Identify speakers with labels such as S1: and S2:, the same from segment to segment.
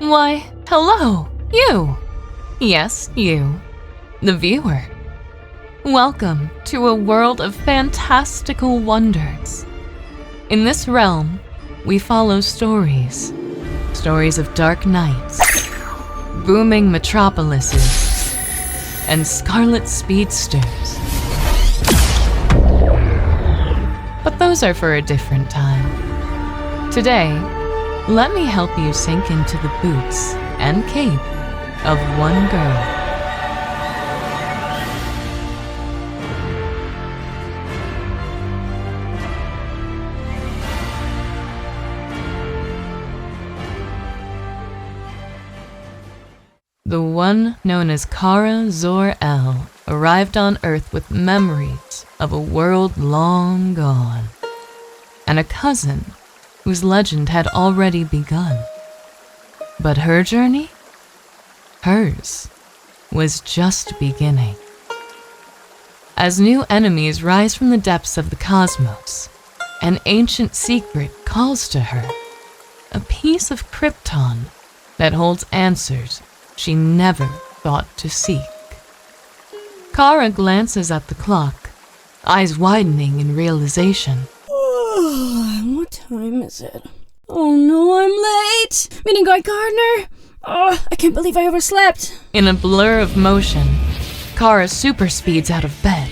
S1: Why, hello, you. Yes, you, the viewer. Welcome to a world of fantastical wonders. In this realm, we follow stories. Stories of dark nights, booming metropolises, and scarlet speedsters. But those are for a different time. Today, let me help you sink into the boots and cape of one girl. The one known as Kara Zor-El arrived on Earth with memories of a world long gone, and a cousin whose legend had already begun. But her journey? Hers was just beginning. As new enemies rise from the depths of the cosmos, an ancient secret calls to her, a piece of Krypton that holds answers she never thought to seek. Kara glances at the clock, eyes widening in realization.
S2: What time is it? Oh no, I'm late! Meeting Guy Gardner! Oh, I can't believe I overslept!
S1: In a blur of motion, Kara super speeds out of bed.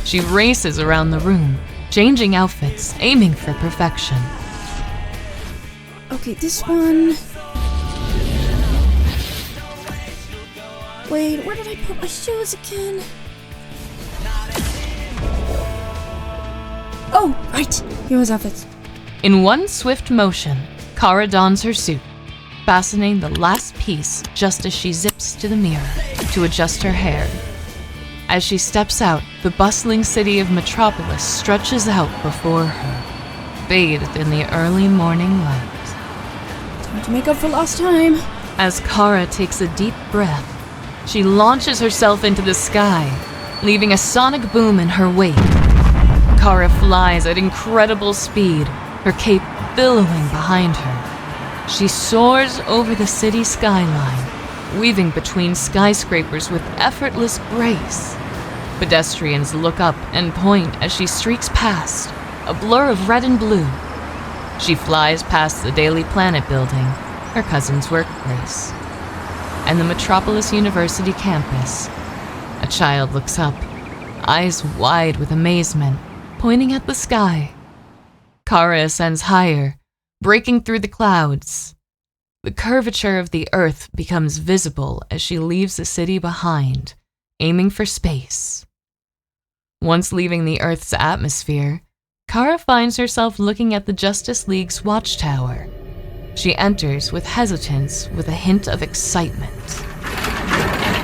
S1: She races around the room, changing outfits, aiming for perfection.
S2: Okay, this one... Wait, where did I put my shoes again? Oh, right! Here was outfits.
S1: In one swift motion, Kara dons her suit, fastening the last piece just as she zips to the mirror to adjust her hair. As she steps out, the bustling city of Metropolis stretches out before her, bathed in the early morning light.
S2: Time to make up for lost time.
S1: As Kara takes a deep breath, she launches herself into the sky, leaving a sonic boom in her wake. Kara flies at incredible speed, her cape billowing behind her. She soars over the city skyline, weaving between skyscrapers with effortless grace. Pedestrians look up and point as she streaks past, a blur of red and blue. She flies past the Daily Planet building, her cousin's workplace, and the Metropolis University campus. A child looks up, eyes wide with amazement, pointing at the sky. Kara ascends higher, breaking through the clouds. The curvature of the earth becomes visible as she leaves the city behind, aiming for space. Once leaving the Earth's atmosphere, Kara finds herself looking at the Justice League's watchtower. She enters with hesitance with a hint of excitement.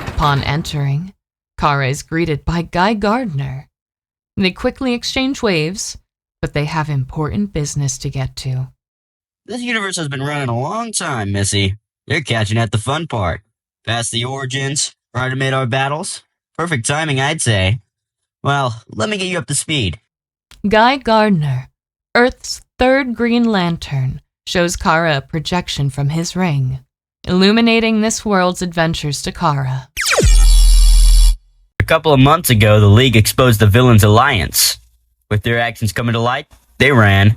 S1: Upon entering, Kara is greeted by Guy Gardner. They quickly exchange waves, but they have important business to get to.
S3: This universe has been running a long time, Missy. You're catching at the fun part. Past the origins, right to meet our battles. Perfect timing, I'd say. Well, let me get you up to speed.
S1: Guy Gardner, Earth's third Green Lantern, shows Kara a projection from his ring, illuminating this world's adventures to Kara.
S3: A couple of months ago, the League exposed the Villains Alliance. With their actions coming to light, they ran.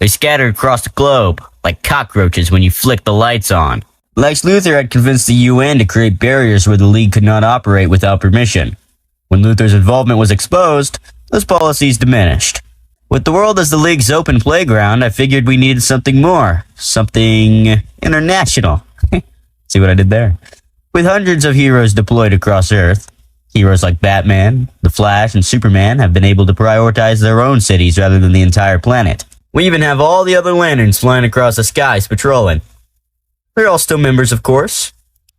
S3: They scattered across the globe, like cockroaches when you flick the lights on. Lex Luthor had convinced the UN to create barriers where the League could not operate without permission. When Luthor's involvement was exposed, those policies diminished. With the world as the League's open playground, I figured we needed something more. Something international. See what I did there? With hundreds of heroes deployed across Earth, heroes like Batman, The Flash, and Superman have been able to prioritize their own cities rather than the entire planet. We even have all the other lanterns flying across the skies patrolling. We're all still members, of course.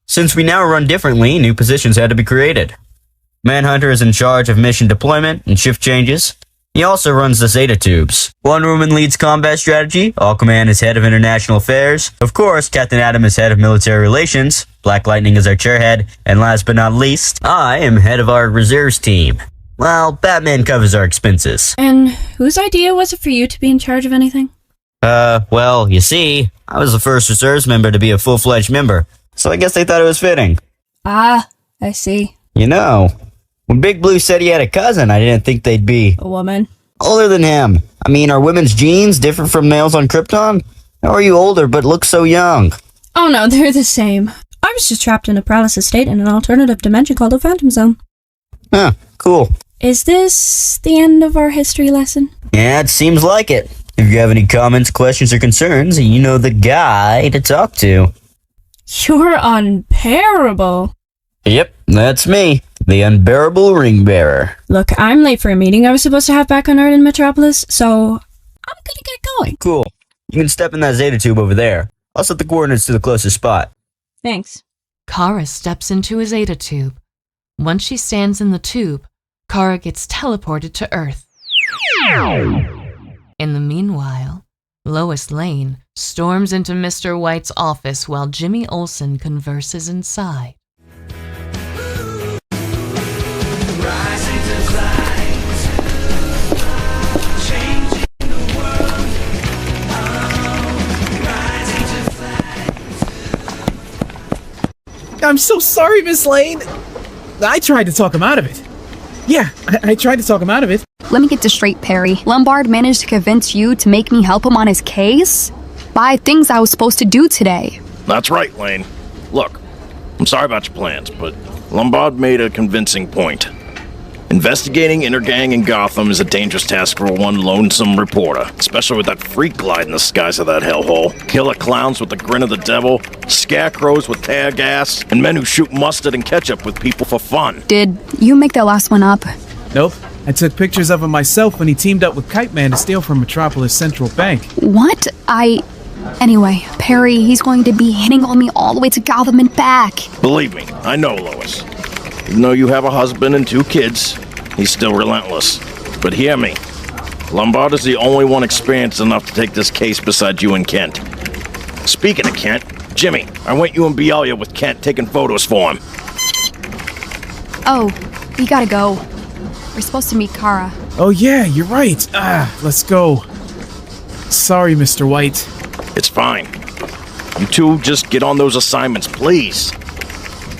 S3: Since we now run differently, new positions had to be created. Manhunter is in charge of mission deployment and shift changes. He also runs the Zeta Tubes. Wonder Woman leads combat strategy. Aquaman is head of international affairs. Of course, Captain Atom is head of military relations. Black Lightning is our chairhead. And last but not least, I am head of our reserves team. Well, Batman covers our expenses.
S2: And whose idea was it for you to be in charge of anything?
S3: Well, you see, I was the first reserves member to be a full-fledged member, so I guess they thought it was fitting.
S2: Ah, I see.
S3: You know, when Big Blue said he had a cousin, I didn't think they'd be
S2: A woman.
S3: older than him. I mean, are women's genes different from males on Krypton? How are you older but look so young?
S2: Oh no, they're the same. I was just trapped in a paralysis state in an alternative dimension called a Phantom Zone.
S3: Huh, cool.
S2: Is this the end of our history lesson?
S3: Yeah, it seems like it. If you have any comments, questions, or concerns, you know the guy to talk to.
S2: You're unbearable.
S3: Yep, that's me, the unbearable ring bearer.
S2: Look, I'm late for a meeting I was supposed to have back on Earth in Metropolis, so I'm gonna get going.
S3: Cool. You can step in that Zeta tube over there. I'll set the coordinates to the closest spot.
S2: Thanks.
S1: Kara steps into a Zeta tube. Once she stands in the tube, Kara gets teleported to Earth. In the meanwhile, Lois Lane storms into Mr. White's office while Jimmy Olsen converses inside.
S4: I'm so sorry, Miss Lane. I tried to talk him out of it. Yeah, I tried to talk him out of it.
S5: Let me get this straight, Perry. Lombard managed to convince you to make me help him on his case? By things I was supposed to do today.
S6: That's right, Lane. Look, I'm sorry about your plans, but Lombard made a convincing point. Investigating intergang in Gotham is a dangerous task for one lonesome reporter, especially with that freak glide in the skies of that hellhole. Killer clowns with the grin of the devil, scarecrows with tear gas, and men who shoot mustard and ketchup with people for fun.
S5: Did you make that last one up?
S4: Nope. I took pictures of him myself when he teamed up with Kite Man to steal from Metropolis Central Bank.
S5: What? Anyway, Perry, he's going to be hitting on me all the way to Gotham and back.
S6: Believe me, I know, Lois. Even though you have a husband and 2 kids, he's still relentless. But hear me. Lombard is the only one experienced enough to take this case besides you and Kent. Speaking of Kent, Jimmy, I want you and Bialia with Kent taking photos for him.
S5: Oh, we gotta go. We're supposed to meet Kara.
S4: Oh yeah, you're right. Let's go. Sorry, Mr. White.
S6: It's fine. You two just get on those assignments, please.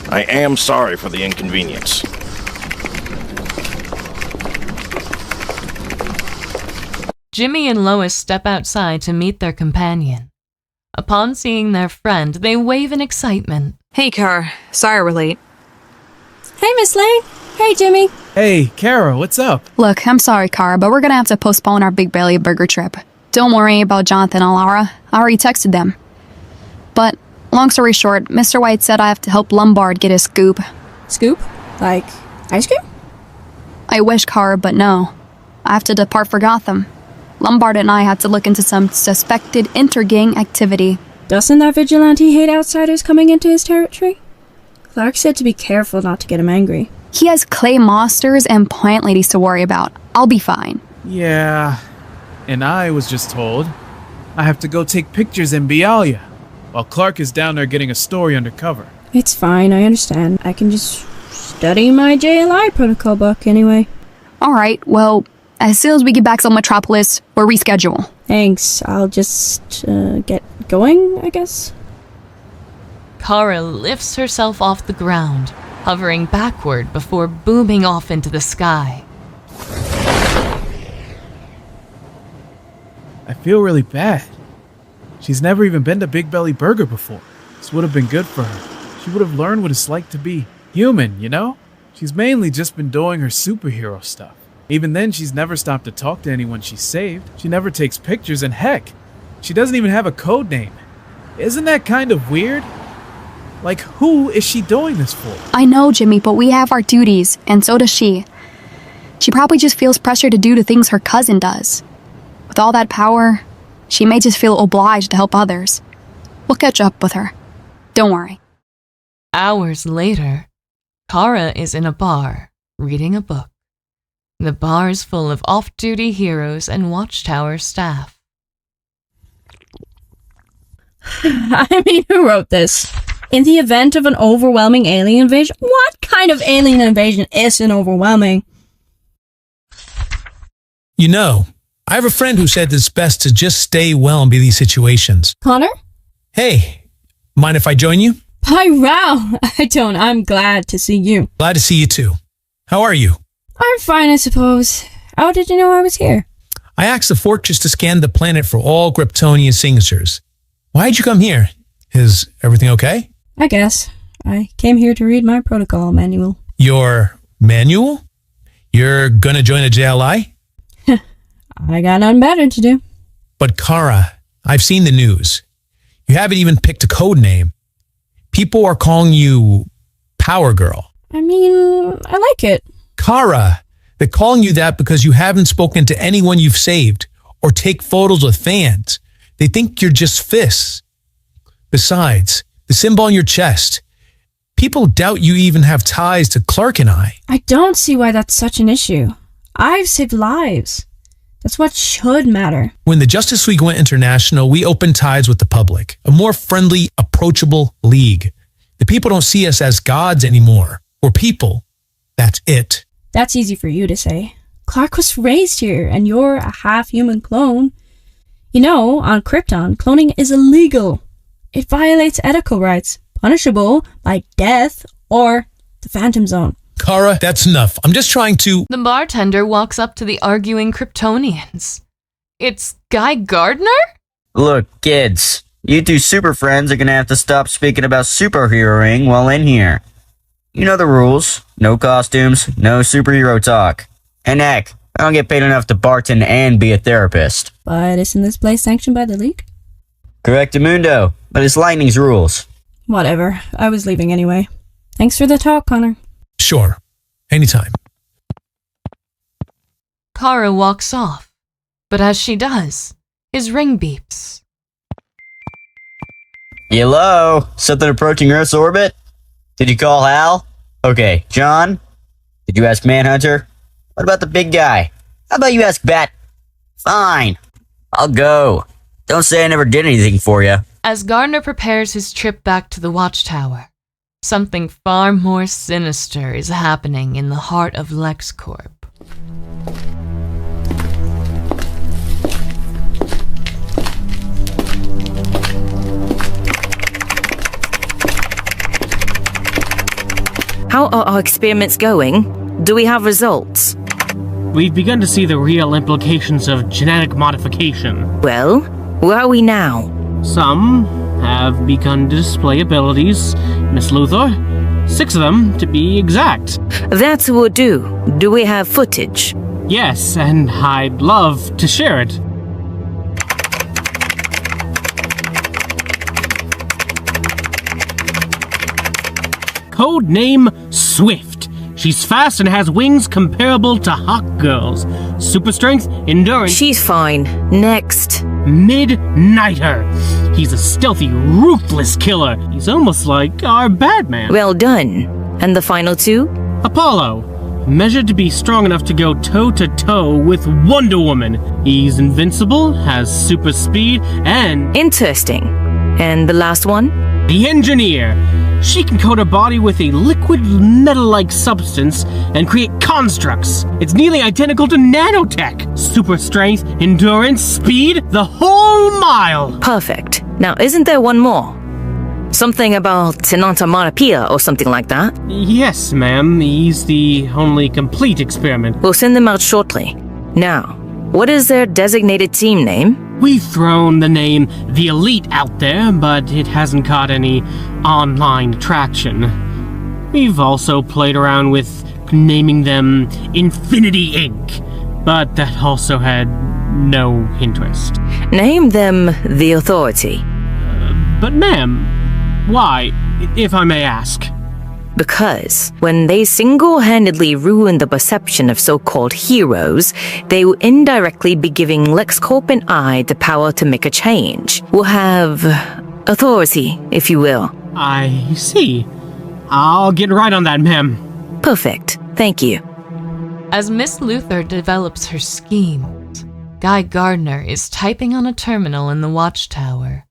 S6: I am sorry for the inconvenience.
S1: Jimmy and Lois step outside to meet their companion. Upon seeing their friend, they wave in excitement.
S7: Hey, Kara. Sorry we're late.
S2: Hey, Miss Lane. Hey, Jimmy.
S4: Hey, Kara, what's up?
S5: Look, I'm sorry, Kara, but we're gonna have to postpone our Big Belly Burger trip. Don't worry about Jonathan and Laura. I already texted them. But, long story short, Mr. White said I have to help Lombard get his scoop.
S2: Scoop? Like ice cream?
S5: I wish, Kara, but no. I have to depart for Gotham. Lombard and I had to look into some suspected intergang activity.
S2: Doesn't that vigilante hate outsiders coming into his territory? Clark said to be careful not to get him angry.
S5: He has clay monsters and plant ladies to worry about. I'll be fine.
S4: Yeah, and I was just told I have to go take pictures in Bialia, while Clark is down there getting a story undercover.
S2: It's fine, I understand. I can just study my JLI protocol book anyway.
S5: Alright, well, as soon as we get back to Metropolis, we'll reschedule.
S2: Thanks, I'll just get going, I guess.
S1: Kara lifts herself off the ground, hovering backward before booming off into the sky.
S4: I feel really bad. She's never even been to Big Belly Burger before. This would have been good for her. She would have learned what it's like to be human, you know? She's mainly just been doing her superhero stuff. Even then, she's never stopped to talk to anyone she's saved. She never takes pictures, and heck, she doesn't even have a code name. Isn't that kind of weird? Like, who is she doing this for?
S5: I know, Jimmy, but we have our duties, and so does she. She probably just feels pressure to do the things her cousin does. With all that power, she may just feel obliged to help others. We'll catch up with her. Don't worry.
S1: Hours later, Kara is in a bar, reading a book. The bar is full of off-duty heroes and Watchtower staff.
S2: I mean, who wrote this? In the event of an overwhelming alien invasion? What kind of alien invasion isn't overwhelming?
S8: You know, I have a friend who said it's best to just stay well in these situations.
S2: Connor?
S8: Hey, mind if I join you?
S2: Hi, wow. I don't. I'm glad to see you.
S8: Glad to see you too. How are you?
S2: I'm fine, I suppose. How did you know I was here?
S8: I asked the Fortress to scan the planet for all Kryptonian signatures. Why'd you come here? Is everything okay?
S2: I guess. I came here to read my protocol manual.
S8: Your manual? You're gonna join a JLI?
S2: I got nothing better to do.
S8: But Kara, I've seen the news. You haven't even picked a code name. People are calling you Power Girl.
S2: I mean, I like it.
S8: Kara, they're calling you that because you haven't spoken to anyone you've saved or take photos with fans. They think you're just fists. Besides, the symbol on your chest, people doubt you even have ties to Clark and I.
S2: I don't see why that's such an issue. I've saved lives. That's what should matter.
S8: When the Justice League went international, we opened ties with the public, a more friendly, approachable league. The people don't see us as gods anymore. We're people. That's it.
S2: That's easy for you to say. Clark was raised here, and you're a half-human clone. You know, on Krypton, cloning is illegal. It violates ethical rights, punishable by death or the Phantom Zone.
S8: Kara, that's enough. I'm just trying to...
S1: The bartender walks up to the arguing Kryptonians. It's Guy Gardner?
S3: Look, kids, you two super friends are gonna have to stop speaking about superheroing while in here. You know the rules. No costumes, no superhero talk. And heck, I don't get paid enough to bartend and be a therapist.
S2: But isn't this place sanctioned by the League?
S3: Correctamundo, but it's Lightning's rules.
S2: Whatever. I was leaving anyway. Thanks for the talk, Connor.
S8: Sure. Anytime.
S1: Kara walks off, but as she does, his ring beeps.
S3: Hello? Something approaching Earth's orbit? Did you call Hal? Okay, John? Did you ask Manhunter? What about the big guy? How about you ask Bat? Fine. I'll go. Don't say I never did anything for you.
S1: As Gardner prepares his trip back to the Watchtower, something far more sinister is happening in the heart of LexCorp.
S9: How are our experiments going? Do we have results?
S10: We've begun to see the real implications of genetic modification.
S9: Well, where are we now?
S10: Some have begun to display abilities, Miss Luthor. 6 of them, to be exact.
S9: That will do. Do we have footage?
S10: Yes, and I'd love to share it. Code name Swift. She's fast and has wings comparable to Hawk Girl's. Super strength, endurance.
S9: She's fine. Next.
S10: Midnighter. He's a stealthy, ruthless killer. He's almost like our Batman.
S9: Well done. And the final 2?
S10: Apollo. Measured to be strong enough to go toe-to-toe with Wonder Woman. He's invincible, has super speed, and...
S9: Interesting. And the last one?
S10: The Engineer. She can coat her body with a liquid metal-like substance and create constructs. It's nearly identical to nanotech. Super strength, endurance, speed, the whole mile.
S9: Perfect. Now, isn't there one more? Something about an onomatopoeia or something like that?
S10: Yes, ma'am. He's the only complete experiment.
S9: We'll send them out shortly. Now, what is their designated team name?
S10: We've thrown the name The Elite out there, but it hasn't caught any online traction. We've also played around with naming them Infinity Inc., but that also had no interest.
S9: Name them The Authority.
S10: But ma'am, why, if I may ask?
S9: Because when they single-handedly ruin the perception of so-called heroes, they will indirectly be giving LexCorp and I the power to make a change. We'll have authority, if you will.
S10: I see. I'll get right on that, ma'am.
S9: Perfect. Thank you.
S1: As Miss Luthor develops her schemes, Guy Gardner is typing on a terminal in the Watchtower.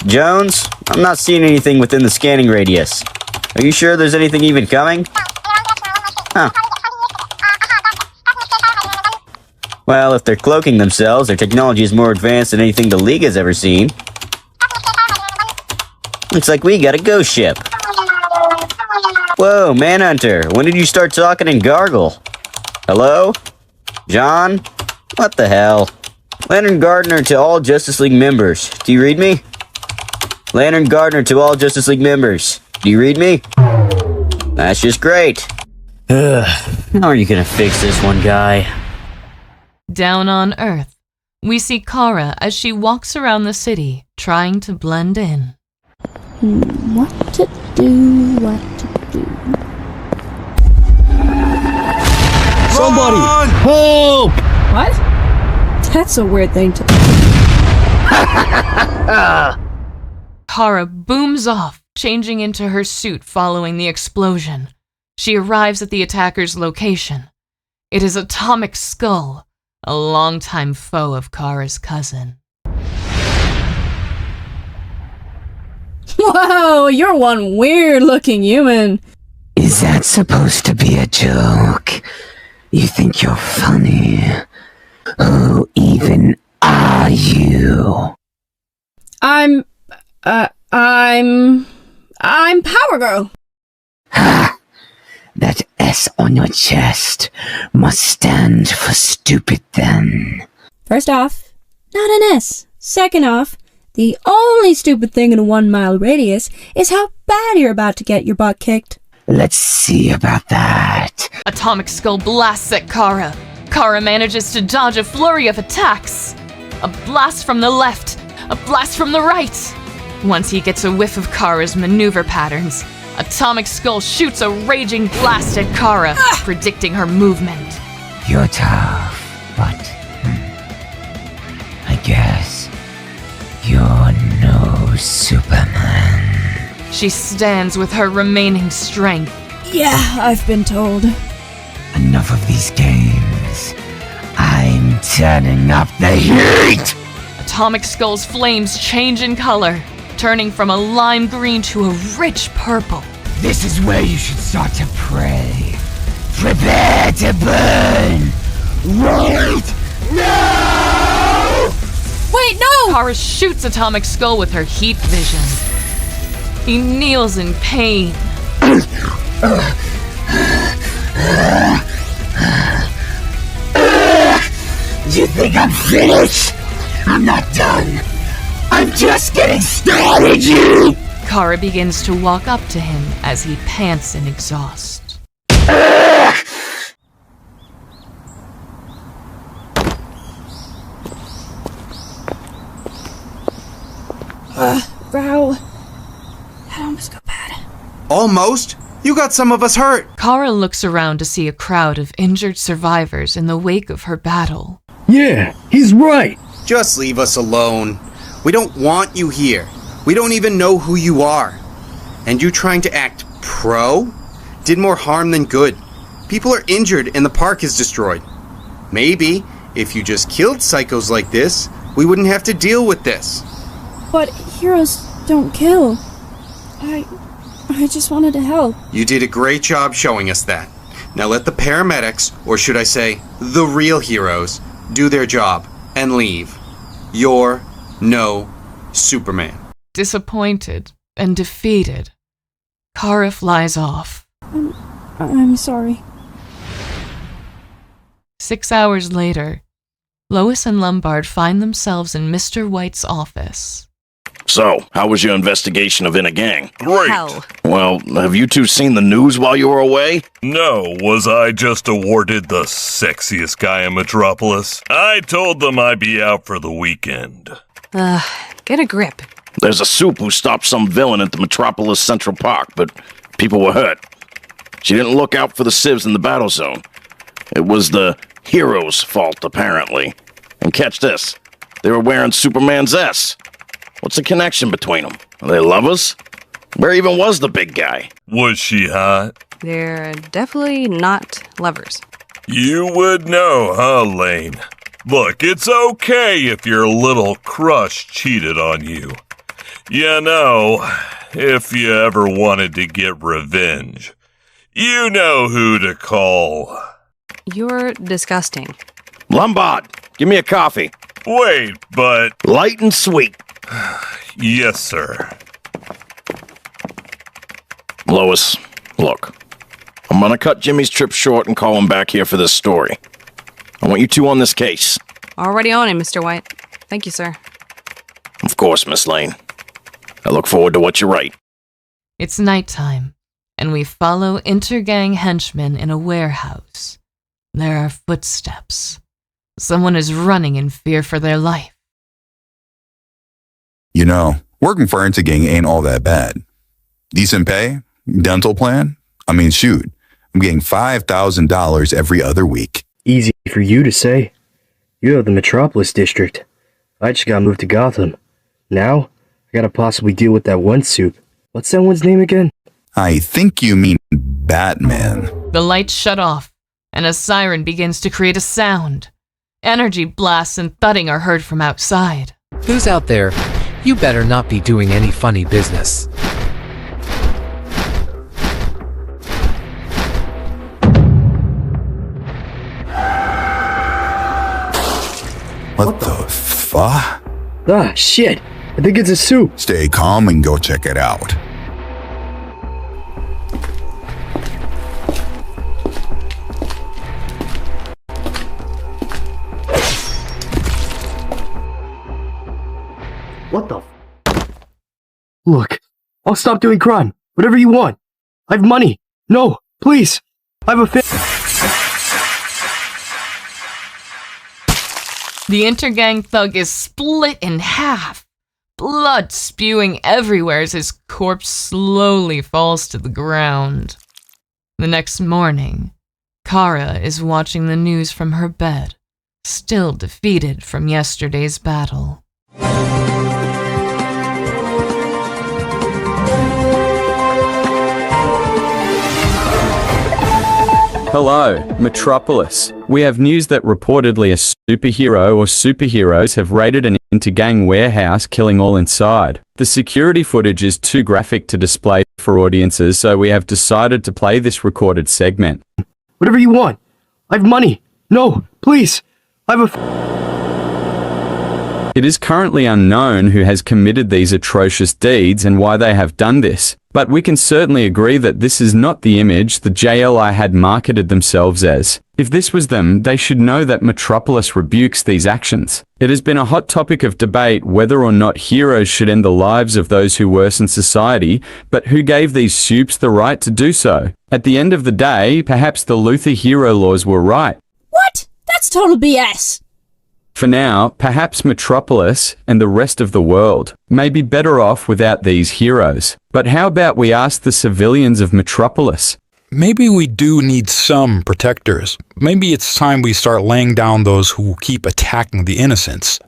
S3: Jones? I'm not seeing anything within the scanning radius. Are you sure there's anything even coming? Huh. Well, if they're cloaking themselves, their technology is more advanced than anything the League has ever seen. Looks like we got a ghost ship. Whoa, Manhunter, when did you start talking in gargle? Hello? John? What the hell? Lantern Gardener to all Justice League members. Do you read me? Lantern Gardener to all Justice League members. Do you read me? That's just great. How are you gonna fix this one, guy?
S1: Down on Earth, we see Kara as she walks around the city, trying to blend in.
S2: What to do, what to do.
S11: Somebody! Help!
S2: What? That's a weird thing to...
S1: Kara booms off, changing into her suit following the explosion. She arrives at the attacker's location. It is Atomic Skull, a longtime foe of Kara's cousin.
S2: Whoa, you're one weird-looking human.
S12: Is that supposed to be a joke? You think you're funny? Who even are you?
S2: I'm Power Girl.
S12: Ha! That S on your chest must stand for stupid then.
S2: First off, not an S. Second off, the only stupid thing in a 1 mile radius is how bad you're about to get your butt kicked.
S12: Let's see about that.
S1: Atomic Skull blasts at Kara. Kara manages to dodge a flurry of attacks. A blast from the left, a blast from the right. Once he gets a whiff of Kara's maneuver patterns, Atomic Skull shoots a raging blast at Kara, predicting her movement.
S12: You're tough, but I guess you're no Superman.
S1: She stands with her remaining strength.
S2: Yeah, I've been told.
S12: Enough of these games. I'm turning up the heat!
S1: Atomic Skull's flames change in color, turning from a lime green to a rich purple.
S12: This is where you should start to pray. Prepare to burn! Right now!
S2: Wait, no!
S1: Kara shoots Atomic Skull with her heat vision. He kneels in pain.
S12: You think I'm finished? I'm not done. I'm just getting started, you!
S1: Kara begins to walk up to him as he pants in exhaust.
S2: Bro, that almost got bad.
S11: Almost? You got some of us hurt.
S1: Kara looks around to see a crowd of injured survivors in the wake of her battle.
S11: Yeah, he's right. Just leave us alone. We don't want you here. We don't even know who you are. And you trying to act pro? Did more harm than good. People are injured and the park is destroyed. Maybe, if you just killed psychos like this, we wouldn't have to deal with this.
S2: But heroes don't kill. I just wanted to help.
S11: You did a great job showing us that. Now let the paramedics, or should I say, the real heroes, do their job and leave. You're no Superman.
S1: Disappointed and defeated, Kara flies off.
S2: I'm sorry.
S1: 6 hours later, Lois and Lombard find themselves in Mr. White's office.
S6: So, how was your investigation of Inner Gang?
S13: Great.
S9: Hell.
S6: Well, have you two seen the news while you were away?
S13: No, was I just awarded the sexiest guy in Metropolis? I told them I'd be out for the weekend.
S7: Get a grip.
S6: There's a soup who stopped some villain at the Metropolis Central Park, but people were hurt. She didn't look out for the civs in the battle zone. It was the hero's fault, apparently. And catch this, they were wearing Superman's S. What's the connection between them? Are they lovers? Where even was the big guy?
S13: Was she hot?
S7: They're definitely not lovers.
S13: You would know, huh, Lane? Look, it's okay if your little crush cheated on you. You know, if you ever wanted to get revenge, you know who to call.
S7: You're disgusting.
S6: Lombard, give me a coffee.
S13: Wait, but...
S6: Light and sweet.
S13: Yes, sir.
S6: Lois, look. I'm gonna cut Jimmy's trip short and call him back here for this story. I want you two on this case.
S7: Already on it, Mr. White. Thank you, sir.
S6: Of course, Miss Lane. I look forward to what you write.
S1: It's nighttime, and we follow intergang henchmen in a warehouse. There are footsteps. Someone is running in fear for their life.
S14: You know, working for Intergang ain't all that bad. Decent pay, dental plan. I mean, shoot, I'm getting $5,000 every other week.
S15: Easy for you to say. You have the Metropolis District. I just got moved to Gotham. Now, I gotta possibly deal with that one soup. What's that one's name again?
S14: I think you mean Batman.
S1: The lights shut off, and a siren begins to create a sound. Energy blasts and thudding are heard from outside.
S16: Who's out there? You better not be doing any funny business.
S14: What the fuck?
S15: Ah, shit. I think it's a soup.
S14: Stay calm and go check it out.
S15: What the Look, I'll stop doing crime. Whatever you want. I have money. No, please. I have a
S1: The intergang thug is split in half, blood spewing everywhere as his corpse slowly falls to the ground. The next morning, Kara is watching the news from her bed, still defeated from yesterday's battle.
S17: Hello, Metropolis. We have news that reportedly a superhero or superheroes have raided an intergang warehouse, killing all inside. The security footage is too graphic to display for audiences, so we have decided to play this recorded segment.
S15: Whatever you want. I have money. No, please. I have a
S17: It is currently unknown who has committed these atrocious deeds and why they have done this, but we can certainly agree that this is not the image the JLI had marketed themselves as. If this was them, they should know that Metropolis rebukes these actions. It has been a hot topic of debate whether or not heroes should end the lives of those who worsen society, but who gave these supes the right to do so? At the end of the day, perhaps the Luther hero laws were right.
S2: What? That's total BS.
S17: For now, perhaps Metropolis and the rest of the world may be better off without these heroes. But how about we ask the civilians of Metropolis?
S18: Maybe we do need some protectors. Maybe it's time we start laying down those who keep attacking the innocents.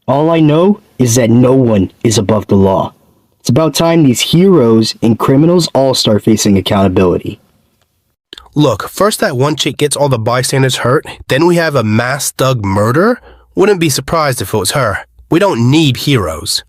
S15: All I know is that no one is above the law. It's about time these heroes and criminals all start facing accountability.
S19: Look, first that one chick gets all the bystanders hurt, then we have a mass thug murder? Wouldn't be surprised if it was her. We don't need heroes.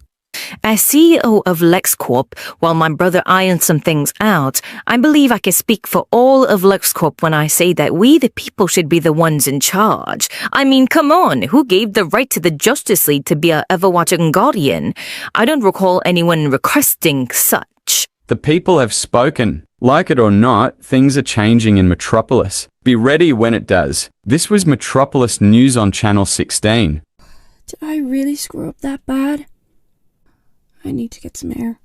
S9: As CEO of LexCorp, while my brother irons some things out, I believe I can speak for all of LexCorp when I say that we the people should be the ones in charge. I mean, come on, who gave the right to the Justice League to be a ever-watching guardian? I don't recall anyone requesting such.
S17: The people have spoken. Like it or not, things are changing in Metropolis. Be ready when it does. This was Metropolis News on Channel 16.
S2: Did I really screw up that bad? I need to get some air.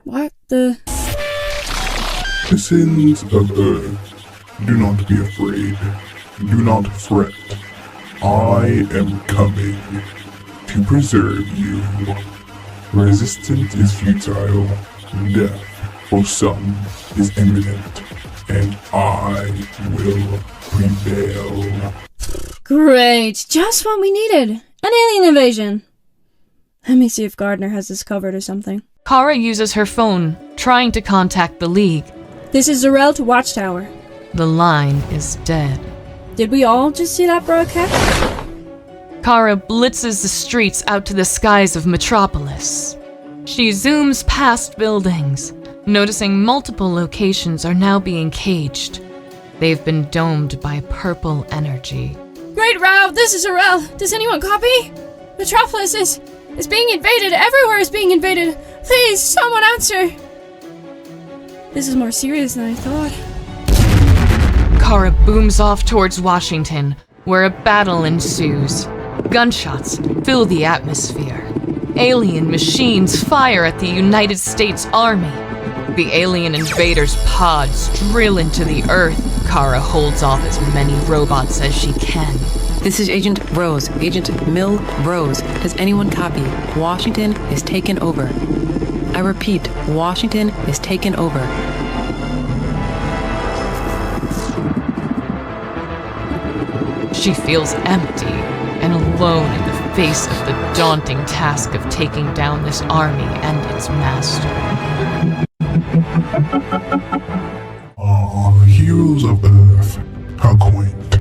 S2: What the?
S20: Citizens of Earth, do not be afraid. Do not fret. I am coming to preserve you. Resistance is futile. Death for some is imminent. And I will prevail.
S2: Great! Just what we needed! An alien invasion! Let me see if Gardner has this covered or something.
S1: Kara uses her phone, trying to contact the League.
S2: This is Zor-El to Watchtower.
S1: The line is dead.
S2: Did we all just see that broadcast?
S1: Kara blitzes the streets out to the skies of Metropolis. She zooms past buildings, noticing multiple locations are now being caged. They've been domed by purple energy.
S2: Great Rao, this is Zor-El. Does anyone copy? Metropolis is being invaded. Everywhere is being invaded. Please, someone answer. This is more serious than I thought.
S1: Kara booms off towards Washington, where a battle ensues. Gunshots fill the atmosphere. Alien machines fire at the United States Army. The alien invaders' pods drill into the Earth. Kara holds off as many robots as she can.
S21: This is Agent Rose. Agent Mill Rose. Does anyone copy? Washington is taken over. I repeat, Washington is taken over.
S1: She feels empty and alone in the face of the daunting task of taking down this army and its master.
S20: Heroes of Earth. How quaint.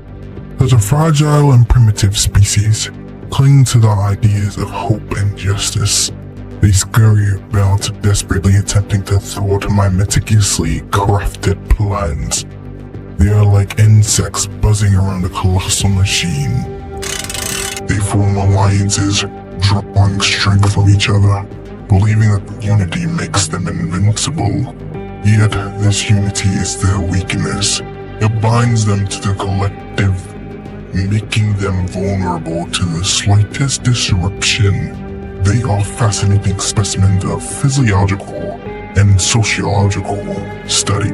S20: As a fragile and primitive species, clinging to the ideas of hope and justice, they scurry about desperately attempting to thwart my meticulously crafted plans. They are like insects buzzing around a colossal machine. They form alliances, drawing strength from each other, believing that unity makes them invincible. Yet this unity is their weakness. It binds them to the collective, making them vulnerable to the slightest disruption. They are fascinating specimens of physiological and sociological study.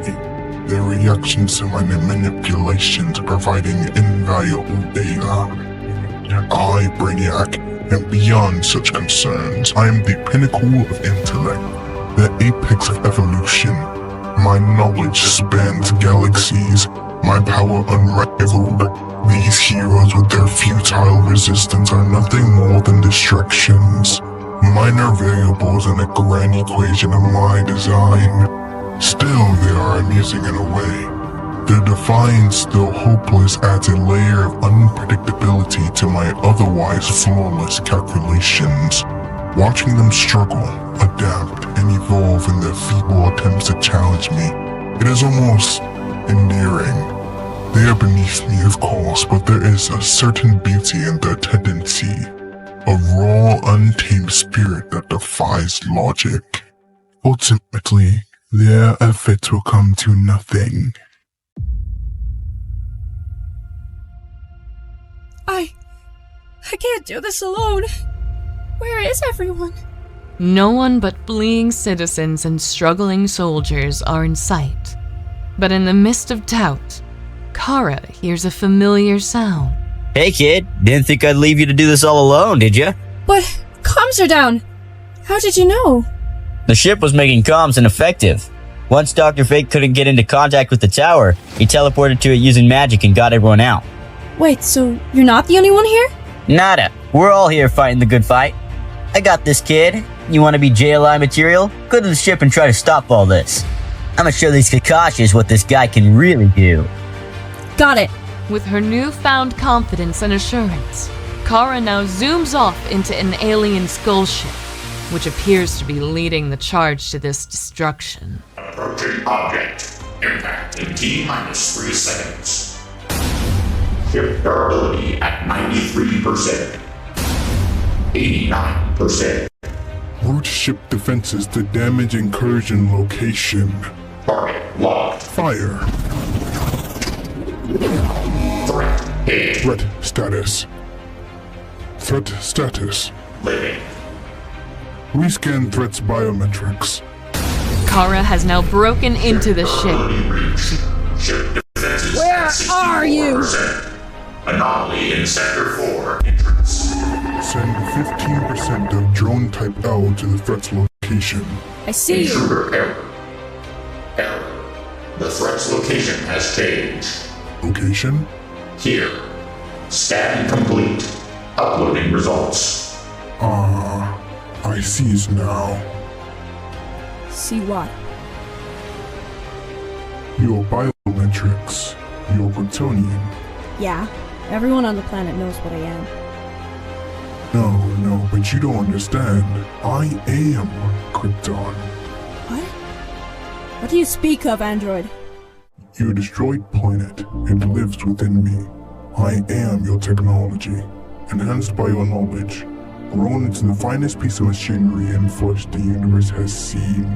S20: Their reactions to my manipulations providing invaluable data. I, Brainiac, am beyond such concerns. I am the pinnacle of intellect, the apex of evolution. My knowledge spans galaxies, my power unrivaled. These heroes with their futile resistance are nothing more than distractions, minor variables in a grand equation of my design. Still, they are amusing in a way. Their defiance, though hopeless, adds a layer of unpredictability to my otherwise flawless calculations. Watching them struggle, adapt, and evolve in their feeble attempts to challenge me, it is almost endearing. They are beneath me, of course, but there is a certain beauty in their tendency, a raw, untamed spirit that defies logic. Ultimately, their efforts will come to nothing.
S2: I can't do this alone. Where is everyone?
S1: No one but fleeing citizens and struggling soldiers are in sight. But in the midst of doubt, Kara hears a familiar sound.
S3: Hey kid, didn't think I'd leave you to do this all alone, did ya?
S2: But comms are down. How did you know?
S3: The ship was making comms ineffective. Once Dr. Fate couldn't get into contact with the tower, he teleported to it using magic and got everyone out.
S2: Wait, so you're not the only one here?
S3: Nada. We're all here fighting the good fight. I got this, kid. You want to be JLI material? Go to the ship and try to stop all this. I'ma show these Kakashis what this guy can really do.
S2: Got it.
S1: With her newfound confidence and assurance, Kara now zooms off into an alien skull ship, which appears to be leading the charge to this destruction.
S22: Approaching object. Impact in T-3 seconds. Ship durability at 93%. 89%.
S20: Root ship defenses to damage incursion location.
S22: Target locked.
S20: Fire.
S22: Threat hit.
S20: Threat status. Threat status.
S22: Living.
S20: Rescan threats biometrics.
S1: Kara has now broken into the ship.
S22: Ship defenses
S2: Where are you?
S22: Anomaly in Sector 4 entrance.
S20: Send 15% of drone type L to the threat's location.
S2: I see you.
S22: Intruder error. Error. The threat's location has changed.
S20: Location?
S22: Here. Scan complete. Uploading results.
S20: I sees now.
S2: See what?
S20: Your biometrics. Your Kryptonian.
S2: Yeah, everyone on the planet knows what I am.
S20: No, but you don't understand. I am Krypton.
S2: What? What do you speak of, android?
S20: Your destroyed planet, it lives within me. I am your technology, enhanced by your knowledge, grown into the finest piece of machinery and flesh the universe has seen.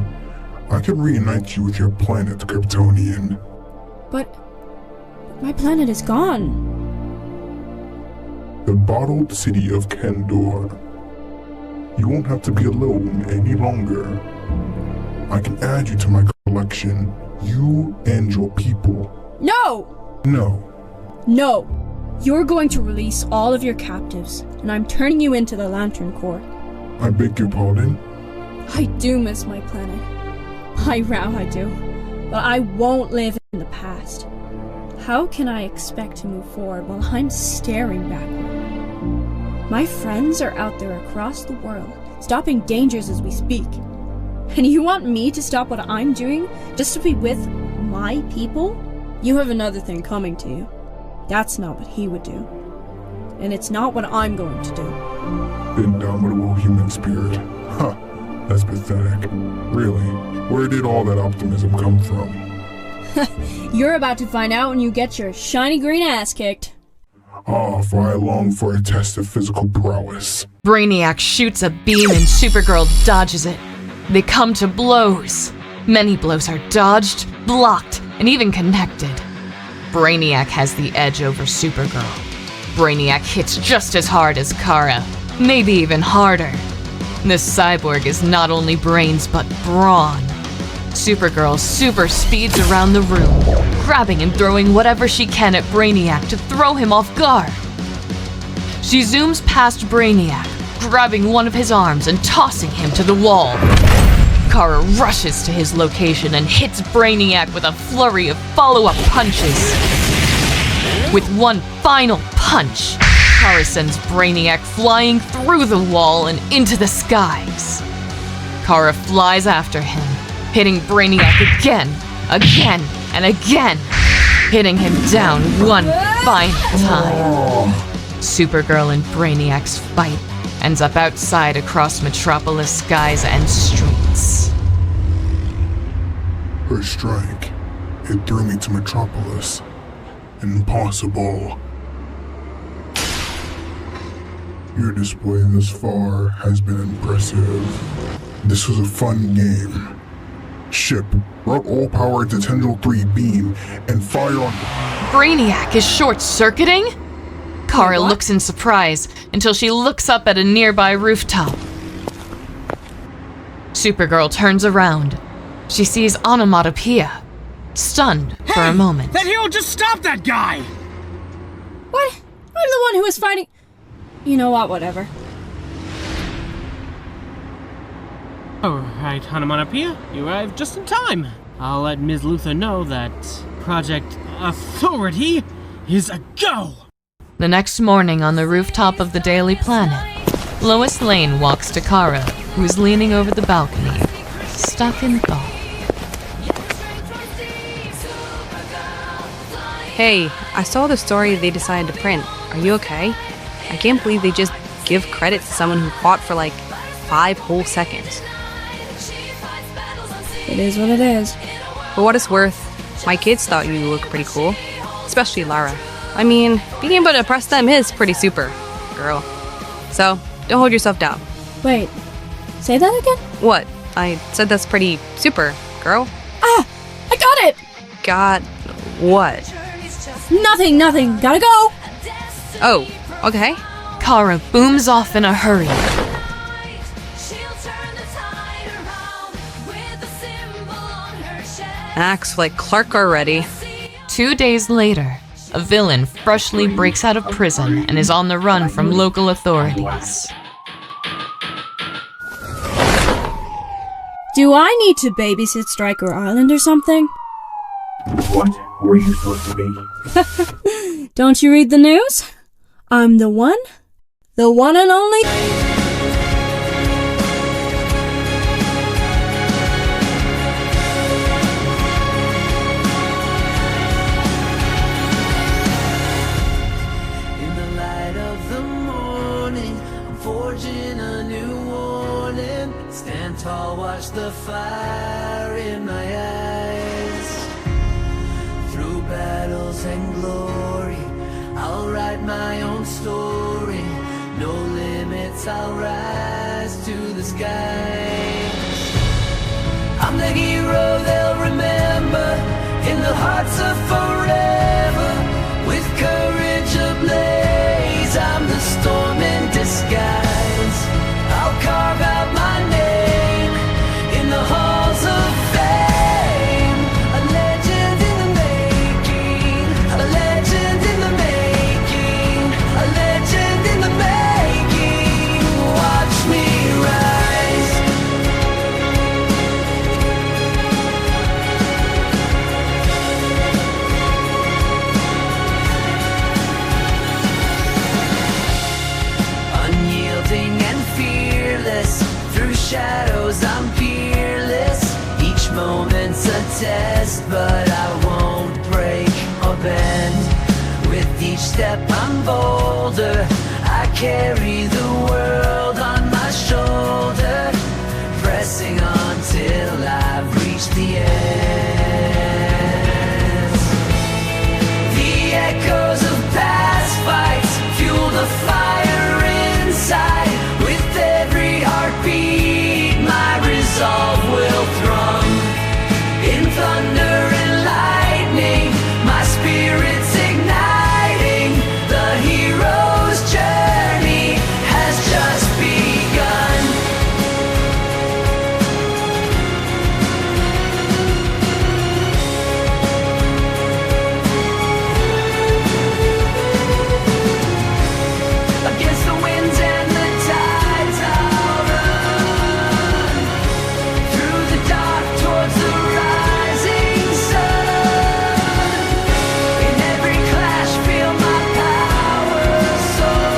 S20: I can reunite you with your planet, Kryptonian.
S2: But my planet is gone.
S20: The bottled city of Kendor. You won't have to be alone any longer. I can add you to my collection, you and your people.
S2: No!
S20: No.
S2: No! You're going to release all of your captives, and I'm turning you into the Lantern Corps.
S20: I beg your pardon?
S2: I do miss my planet. I vow I do. But I won't live in the past. How can I expect to move forward while I'm staring backward? My friends are out there across the world, stopping dangers as we speak. And you want me to stop what I'm doing just to be with my people? You have another thing coming to you. That's not what he would do. And it's not what I'm going to do.
S20: Indomitable human spirit. Huh, that's pathetic. Really, where did all that optimism come from?
S2: You're about to find out when you get your shiny green ass kicked.
S20: Ah, for I long for a test of physical prowess.
S1: Brainiac shoots a beam and Supergirl dodges it. They come to blows. Many blows are dodged, blocked, and even connected. Brainiac has the edge over Supergirl. Brainiac hits just as hard as Kara, maybe even harder. This cyborg is not only brains but brawn. Supergirl super speeds around the room, grabbing and throwing whatever she can at Brainiac to throw him off guard. She zooms past Brainiac, grabbing one of his arms and tossing him to the wall. Kara rushes to his location and hits Brainiac with a flurry of follow-up punches. With one final punch, Kara sends Brainiac flying through the wall and into the skies. Kara flies after him, hitting Brainiac again, and again, hitting him down one final time. Supergirl and Brainiac's fight ends up outside across Metropolis skies and streets.
S20: Her strike, it threw me to Metropolis. Impossible. Your display thus far has been impressive. This was a fun game. Ship, route all power to Tendril 3 beam and fire on...
S1: Brainiac is short-circuiting? Kara looks in surprise until she looks up at a nearby rooftop. Supergirl turns around. She sees Onomatopoeia, stunned for a moment.
S10: That hero just stopped that guy!
S2: What? I'm the one who was fighting... You know what, whatever.
S10: Alright, Onomatopoeia, you arrived just in time. I'll let Ms. Luther know that Project Authority is a go!
S1: The next morning on the rooftop of the Daily Planet, Lois Lane walks to Kara, who is leaning over the balcony, stuck in thought.
S7: Hey, I saw the story they decided to print. Are you okay? I can't believe they just give credit to someone who fought for like 5 whole seconds.
S2: It is what it is.
S7: For what it's worth, my kids thought you looked pretty cool. Especially Lara. I mean, being able to impress them is pretty super, girl. So, don't hold yourself down.
S2: Wait, say that again?
S7: What? I said that's pretty super, girl.
S2: Ah! I got it!
S7: Got what?
S2: Nothing. Gotta go!
S7: Oh, okay.
S1: Kara booms off in a hurry.
S7: Acts like Clark already.
S1: 2 days later, a villain freshly breaks out of prison and is on the run from local authorities.
S2: Do I need to babysit Stryker Island or something?
S20: What were you supposed to be?
S2: Don't you read the news? I'm the one and only...
S4: Watch the fire in my eyes. I'll rise to the skies. I'm the hero they'll remember in the hearts of forever. With courage ablaze, I'm the storm in disguise. I'll carve out my name in the halls of fame. A legend in the making, a legend in the making, a legend in the making. Watch me rise. Unyielding and fearless, through shadows I'm peerless. Each moment's a test, but I won't break or bend. With each step I'm bolder, I carry the world on my shoulder, pressing on till I've reached the end. The echoes of past fights fuel the fire inside. With every heartbeat, my resolve will thrum. In thunder and lightning, my spirit's igniting. The hero's journey has just begun. Against the winds and the tides I'll run, through the dark towards the rising sun. In every clash feel my power soar.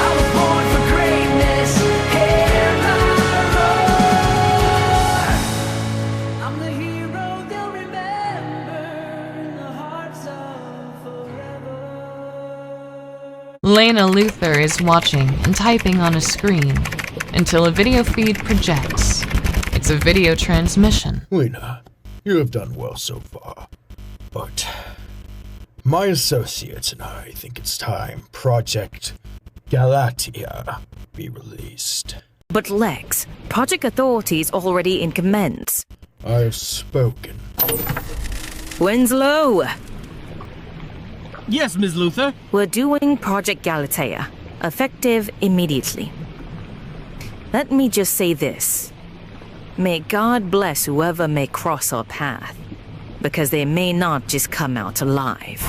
S4: I was born for greatness, hear my roar. I'm the hero they'll remember in the hearts of forever.
S1: Lena Luthor is watching and typing on a screen until a video feed projects. It's a video transmission.
S5: Lena, you have done well so far, but my associates and I think it's time Project Galatea be released.
S9: But Lex, Project Authority's already in commence.
S5: I have spoken.
S9: Winslow!
S10: Yes, Ms. Luthor?
S9: We're doing Project Galatea, effective immediately. Let me just say this. May God bless whoever may cross our path, because they may not just come out alive.